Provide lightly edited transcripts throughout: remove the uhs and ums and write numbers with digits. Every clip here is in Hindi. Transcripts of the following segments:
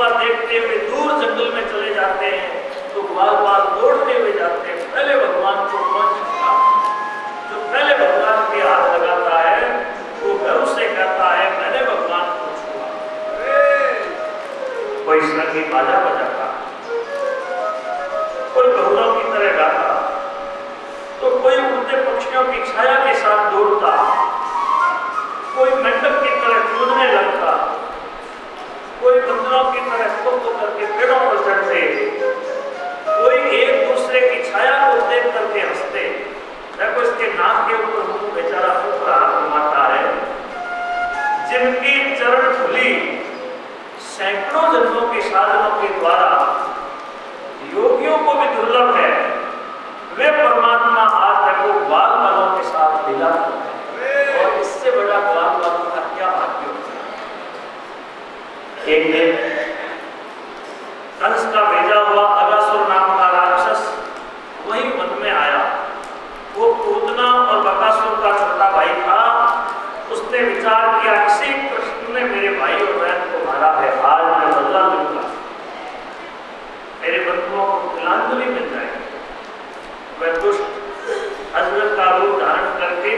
शोभा देखते हुए दूर जंगल में चले जाते हैं तो ग्वालवाल दौड़ते हुए जाते हैं, पहले भगवान को कौन छूता, जो पहले भगवान के हाथ लगाता है वो गर्व से कहता है मैंने भगवान को छुआ। कोई संगी बाजा बजाता, कोई बहुरों की तरह गाता, तो कोई उड़ते पक्षियों की छाया के साथ दौड़ता, कोई मेंढक की तरह कूदने लगता, कोई बंदरों की तरह कुप करके पेड़ों पर चढ़ते, कोई एक दूसरे की छाया को देख करके हंसते। देखो इसके नाक के ऊपर मुंह बेचारा फूक रहा घुमाता है। जिनकी चरण धूलि सैकड़ों जन्मों के साधनों के द्वारा योगियों को भी दुर्लभ है, वे परमात्मा आज देखो ग्वाल वालों के साथ लीला करते हैं। और इससे बड़ा ग्वाल वालों का क्या भाग्य होता है। एक दिन कंस का भेजा हुआ अगासुर नाम का राक्षस वही वन में आया। वो पूतना और बकासुर का छोटा भाई था। उसने विचार किया किसी कृष्ण ने मेरे भाई और बहन को मारा है, आज मैं बदला लूंगा, मेरे बंधुओं को तिलांजलि मिल जाएगी। वह दुष्ट अजगर का रूप धारण करके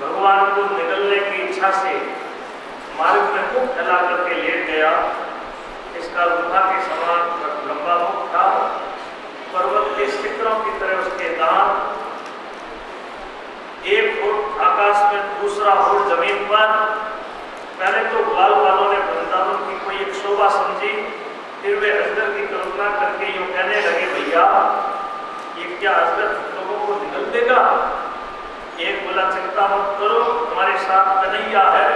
भगवान को निगलने की इच्छा से मार्ग में मुख फैला करके लेट गया। इसका गुफा के समान लंबा मुख था, पर्वत के शिखरों की तरह उसके दांत, एक फुट आकाश में, दूसरा फुट जमीन पर। पहले तो ग्वाल वालों ने वृंदावन की कोई एक शोभा समझी, फिर वे अजगर की कल्पना करके यूं कहने लगे भैया ये क्या अजगर लोगों को निगल देगा। एक बोला चिंता मत करो, हमारे साथ कन्हैया है,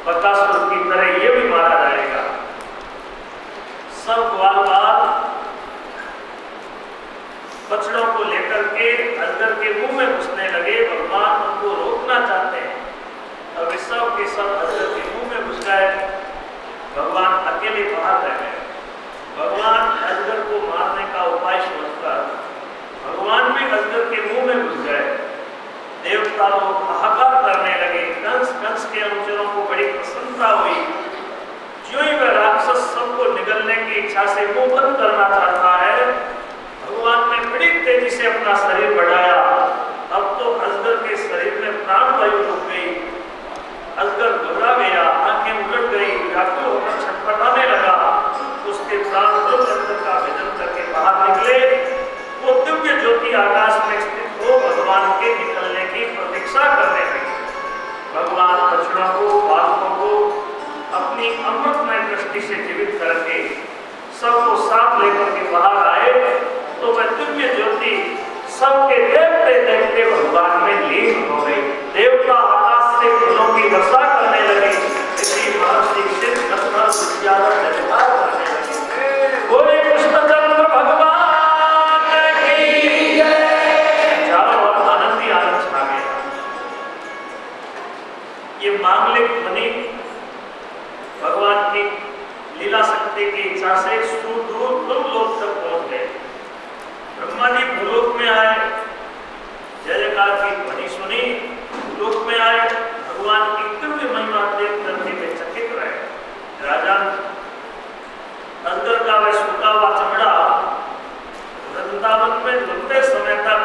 बकासुर की तरह ये भी मारा जाएगा। सब ग्वालवाल बछड़ों को लेकर के अजगर के मुंह में घुसने लगे। भगवान उनको रोकना चाहते हैं, अब वे सब के सब अजगर के मुंह में घुस गए। भगवान अकेले बाहर रह गए। भगवान अजगर को मारने का उपाय सोचकर भगवान भी अजगर के मुंह में घुस गए। देवता लोग हाहाकार करने लगे। कंस के अनुचरों को बड़ी प्रसन्नता हुई। ज्यों ही वह राक्षस सबको निगलने की इच्छा से मुंह बंद करना चाहता है, भगवान ने बड़ी तेजी से अपना शरीर बढ़ाया। अब तो अजगर के शरीर में प्राण वायु रुक गई। अजगर घबरा गया, आंखें उलट गई, व्याकुल होकर छटपटाने लगा। उसके प्राण अंदर का भेदन करके बाहर निकले। वो दिव्य ज्योति आकाश में स्थित हो भगवान के निकलने की प्रतीक्षा करने लगे। भगवान बछड़ों को, बालकों को अपनी अमृतमय दृष्टि से जीवित करके सबको साथ लेकर के बाहर आए तो वह दिव्य ज्योति सबके देखते देखते भगवान में लीन हो गई। देवता आकाश से फूलों की वर्षा करने लगे। ऋषि महर्षि सिद्ध गंधर्व विद्याधर जयकार करने लगे। बोले कृष्णचंद्र भगवान की जय। चारों ओर आनंद ही आनंद छा गया। ये मांगलिक मुनि भगवान की लीला शक्ति की इच्छा से सुदूर लोक तक पहुंच गए। ब्रह्मा जी भूलोक में आए, जय जयकार की ध्वनि सुनी, भूलोक में आए, भगवान की दिव्य महिमा देख करके वे चकित रहे। राजा अजगर का वह सूखा हुआ चमड़ा वृंदावन में लंबे समय तक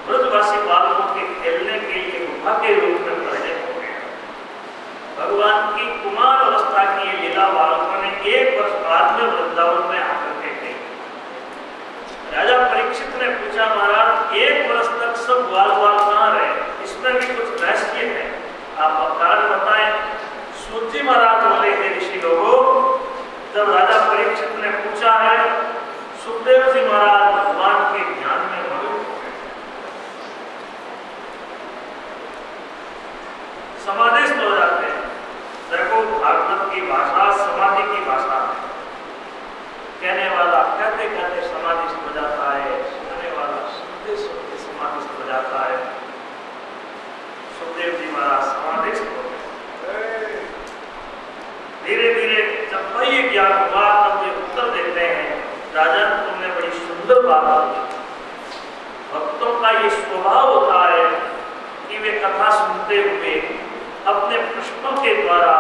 ब्रजवासी बालकों के खेलने के लिए गुफा के रूप में परिणत हो गया। भगवान की कुमार अवस्था की ये लीला बालकों ने एक वर्ष बाद में वृंदावन में आकर के गई। राजा परीक्षित ने पूछा महाराज एक वर्ष तक सब ग्वाल कहाँ रहे, इसमें भी कुछ रहस्य है, आप कारण बताएं। सूत जी महाराज बोले हे ऋषि लोगों, जब राजा परीक्षित ने पूछा है, सुखदेव जी महाराज भगवान के ध्यान में मग्न हो गए, समाधिस्थ हो जाते हैं। देखो भागवत की भाषा समाधि की भाषा है। कहने वाला कहते कहते समाधिस्थ हो जाता है, सुनने वाला सुनते सुनते समाधिस्थ हो जाता है। सुखदेव जी महाराज समाधिस्थ हो गए। धीरे धीरे जब वही ज्ञान हुआ तब वे उत्तर देते हैं, राजन तुमने बड़ी सुंदर बात की। भक्तों का ये स्वभाव होता है कि वे कथा सुनते हुए अपने प्रश्नों के द्वारा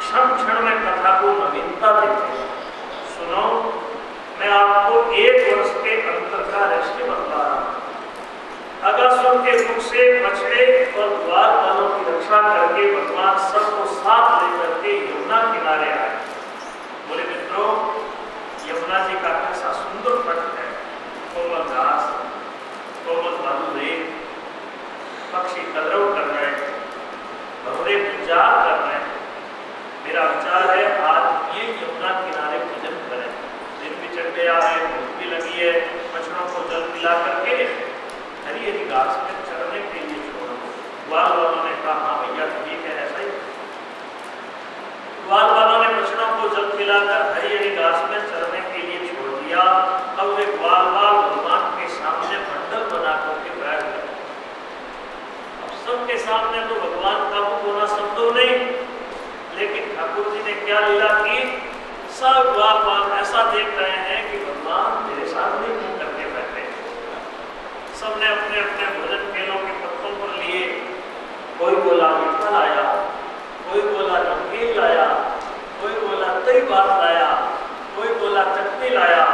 क्षण क्षण में कथा को नवीनता देते और द्वार वालों की रक्षा करके भगवान सबको साथ लेकर के यमुना किनारे आए। बोले मित्रों, यमुना जी का कैसा सुंदर पट है, कोमल घास, कोमल बालू रेत, पक्षी कलरव कर रहे हैं, भवरे गुंजार कर रहे हैं। मेरा विचार है आज ये यमुना किनारे पूजन करें। दिन भी चढ़ गया है, भूख भी लगी है, बछड़ों को जल पिला करके हरी हरी घास में चढ़ने के लिए छोड़ो। ग्वाल वालों ने कहा हाँ भैया ठीक है, ऐसा ही। ग्वाल वालों ने बछड़ों को जल पिलाकर हरी हरी घास में चढ़ने के लिए छोड़ दिया। अब वे ग्वाल वाल भगवान के सामने मंडल बना करके बैठ गए। अब सबके सामने तो भगवान का मुख होना संभव नहीं, लेकिन ठाकुर जी ने क्या लीला की, सब ग्वाल वाल ऐसा देख रहे हैं कि भगवान मेरे सामने मुंह करके बैठे। सबने अपने अपने भोजन केलों के पत्तों पर लिए, कोई बोला मीठा लाया, कोई बोला नमकीन लाया, कोई बोला दही भात लाया, कोई बोला चटनी लाया।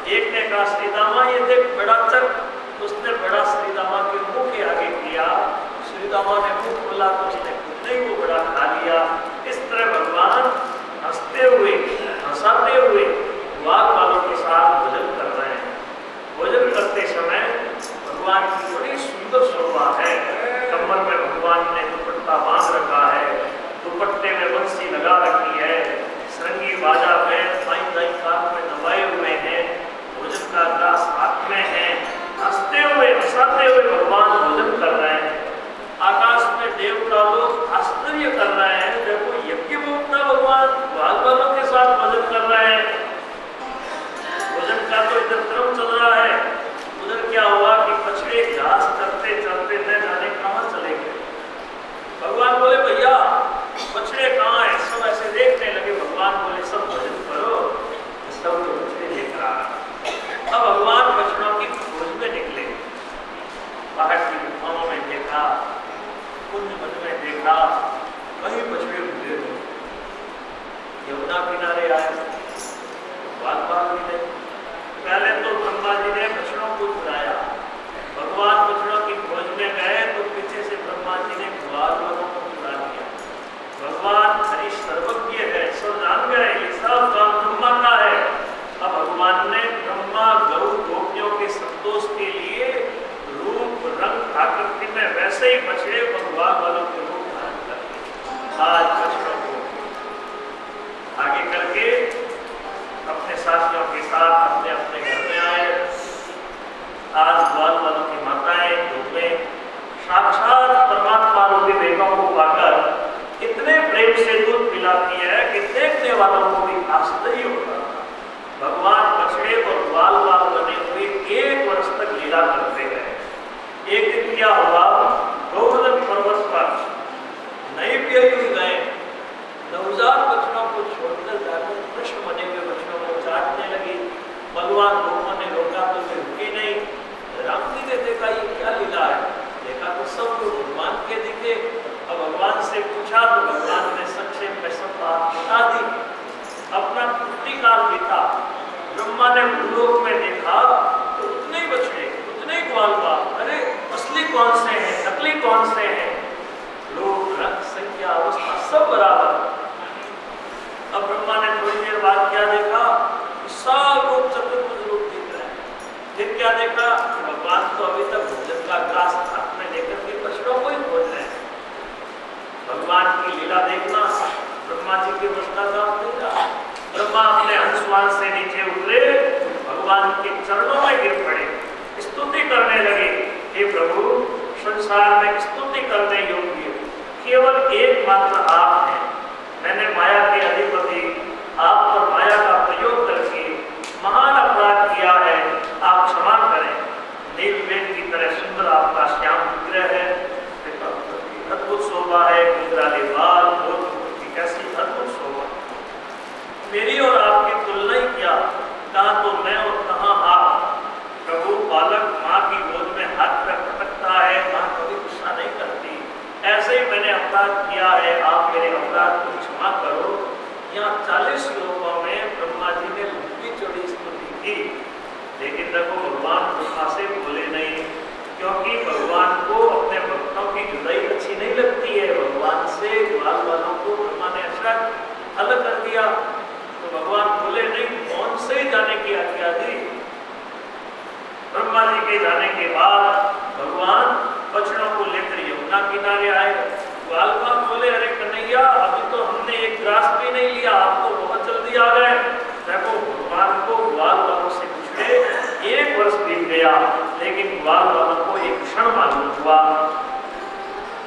एक ने कहा श्रीदामा ये देख बड़ा चक, उसने बड़ा श्रीदामा के मुंह के आगे किया। श्रीदामा ने मुंह खोला तो उसने खुद नहीं वो बड़ा खा लिया। इस तरह भगवान हंसते हुए हंसाते हुए ग्वाल वालों के साथ भोजन कर रहे हैं। भोजन करते समय भगवान की बड़ी सुंदर शोभा है। कमर में भगवान ने दुपट्टा बांध रखा है, दुपट्टे में बंसी लगा रखी है, सरंगी बाजा में माई दाई कान में दबाए हुए हैं, भोजन का ग्लास हाथ में है। हंसते हुए हंसाते हुए भगवान भोजन कर रहे हैं। आकाश में देवता लोग आश्चर्य कर रहे हैं, देखो यज्ञ भोक्ता भगवान ग्वाल वालों के साथ भोजन कर रहे हैं। भोजन का तो इधर क्रम चल रहा है, उधर क्या हुआ कि बछड़े घास चलते चलते न जाने कहां चले गए। भगवान बोले भैया बछड़े कहाँ हैं? सब ऐसे देखने लगे। भगवान बोले सब भोजन करो, सब तो बछड़े लेकर आ रहे। अब भगवान बछड़ों की खोज में निकले। पहाड़ की गुफाओं में देखा, कुंज वन में देखा, वहीं बछड़े मिले थे। यमुना किनारे आए, बात बात मिले। पहले तो ब्रह्मा जी ने बछड़ों को बुलाया। भगवान बछड़ों की खोज में गए तो पीछे से ब्रह्मा जी ने ग्वाल वालों को बुला लिया। भगवान हरि सर्वज्ञ है, सब जान गए, ये सब काम ब्रह्मा का है। अब भगवान ने ब्रह्मा गौ गोपियों के संतोष के लिए रूप रंग आकृति में वैसे ही बछड़े भगवान वालों के रूप धारण करके आज बछड़ों को आगे करके अपने साथियों के साथ अपने अपने घर में आए। आज ग्वाल वालों की माताएं में साक्षात परमात्मा रूपी बेटों को पाकर इतने प्रेम से दूध पिलाती है कि देखने वालों को भी आश्चर्य होता है। भगवान बछड़े और ग्वाल वाल बने हुए 1 वर्ष तक लीला करते रहे। एक दिन क्या हुआ, गोवर्धन पर्वत पर नई ब्याही हुई गए नवजात बच्चों को छोड़कर जाकर कृष्ण बने हुए बच्चों को चाटने लगी। भगवान गोपों ने रोका तो वे रुके नहीं। राम जी ने देखा ये क्या लीला है, देखा तो सब लोग भगवान के दिखे। अब भगवान से पूछा तो भगवान ने संक्षेप में सब बात बता दी। अपना पुत्री काल बीता, ब्रह्मा ने भूलोक में देखा तो उतने ही बछड़े, उतने ही ग्वाल बाल, अरे असली कौन से हैं, नकली कौन से हैं, लोग रंग संख्या अवस्था सब बराबर। अब ब्रह्मा ने थोड़ी देर बाद क्या देखा, सब लोग चतुर्भुज रूप दिख रहे हैं। फिर क्या देखा, भगवान तो अभी तक भोजन का ग्लास हाथ में लेकर के बछड़ों को ही खोज रहे हैं। भगवान की लीला देखना ब्रह्मा जी के वश का काम नहीं रहा। ब्रह्मा अपने हंसवान से नीचे उतरे, भगवान के चरणों में गिर पड़े, स्तुति करने लगे। हे प्रभु, संसार में स्तुति करने योग्य केवल एकमात्र आप हैं। मैंने माया के अधिपति आप पर माया का प्रयोग करके महान अपराध किया है, आप क्षमा करें। नीलवेद की तरह सुंदर आपका श्याम विग्रह है, अद्भुत शोभा है, कुंडलाले बाल, की कैसी अद्भुत शोभा। मेरी और आपकी तुलना ही क्या, कहाँ तो मैं और कहाँ आप। प्रभु, बालक माँ की गोद में हाथ पर पटकता है, माँ कभी गुस्सा नहीं करती। ऐसे ही मैंने अपराध किया है, आप मेरे अपराध को क्षमा करो। यहाँ 40 श्लोकों में ब्रह्मा जी ने लंबी चौड़ी स्तुति की, लेकिन देखो भगवान गुस्सा से बोले नहीं, क्योंकि भगवान को अपने भक्तों की जुदाई अच्छी लगती है भगवान से, ग्वाल वालों को ब्रह्मा ने अचानक अलग कर दिया। तो भगवान बोले नहीं, मौन से ही जाने की आज्ञा दी। ब्रह्मा जी के जाने के बाद भगवान बछड़ों को लेकर यमुना किनारे आए। ग्वाल वाल बोले अरे कन्हैया, अभी तो हमने एक ग्रास भी नहीं लिया, आप तो बहुत जल्दी आ गए। देखो भगवान को ग्वाल वालों से पूछे 1 वर्ष बीत गया, लेकिन ग्वाल वालों को एक क्षण मालूम हुआ।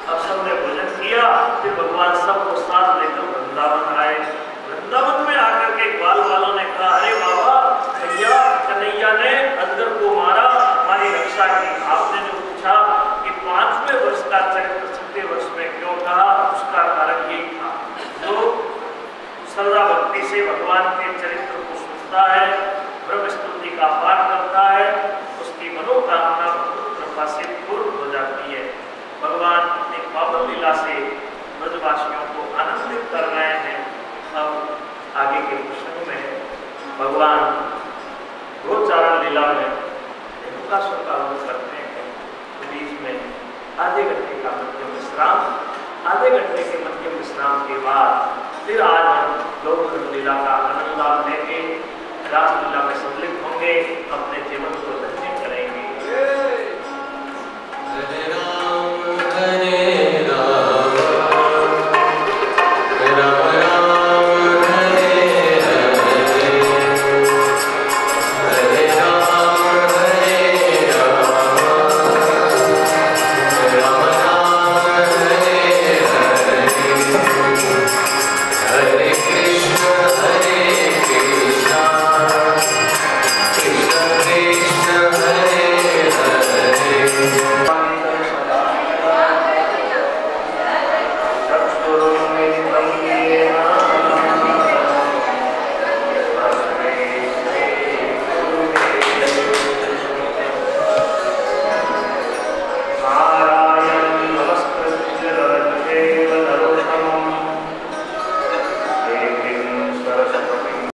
अब सबने भोजन किया, फिर भगवान सबको साथ लेकर वृंदावन आए। वृंदावन में आकर के ग्वाल वालों ने कहा अरे बाबा, भैया कन्हैया ने अजगर को मारा, हमारी रक्षा की। आपने जो पूछा कि 5वें वर्ष का चरित्र 6वें वर्ष में क्यों कहा, उसका कारण यही था। जो श्रद्धा भक्ति से भगवान के चरित्र को सुनता है, ब्रह्म स्तुति का पाठ करता है, उसकी मनोकामना कृपा से पूर्ण हो जाती है। भगवान अपनी पावन लीला से ब्रजवासियों को आनंदित कर रहे हैं। अब आगे के प्रसंग में भगवान गोचारण लीला में रेणुकासुर का वध करते हैं। बीच में आधे घंटे का मध्यम विश्राम, आधे घंटे के मध्यम विश्राम के बाद फिर आज हम गोवर्धन लीला का आनंद लेंगे, रासलीला में सम्मिलित होंगे, अपने जीवन को